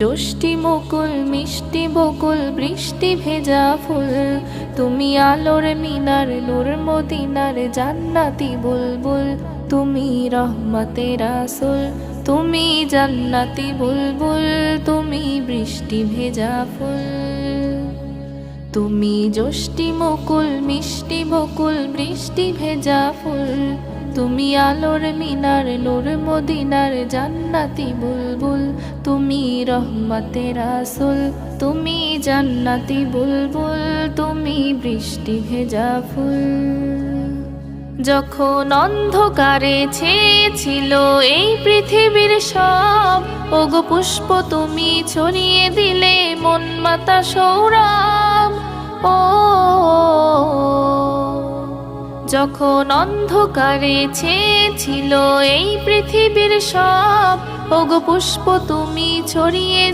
ষষ্ঠী মুকুল মিষ্টি বকুল বৃষ্টি ভেজা ফুল, তুমি আলোর মিনার নূর মদিনার জান্নাতি বুলবুল। তুমি রহমতে রাসূল, তুমি জান্নাতি বুলবুল, তুমি বৃষ্টি ভেজা ফুল। তুমি ষষ্ঠী মুকুল মিষ্টি বকুল বৃষ্টি ভেজা ফুল, তুমি আলোর মিনার নূর মদিনার জান্নাতি বুলবুল। তুমি রহমতে রাসূল, তুমি জান্নাতি বুলবুল, তুমি বৃষ্টি ভেজা ফুল। যখন অন্ধকারে ছেয়েছিল এই পৃথিবীর সব, ওগো পুষ্প তুমি ছড়িয়ে দিলে মন মাতা সৌরভ। ও যখন অন্ধকারে ছেয়েছিল এই পৃথিবীর সব, ওগো পুষ্প তুমি ছড়িয়ে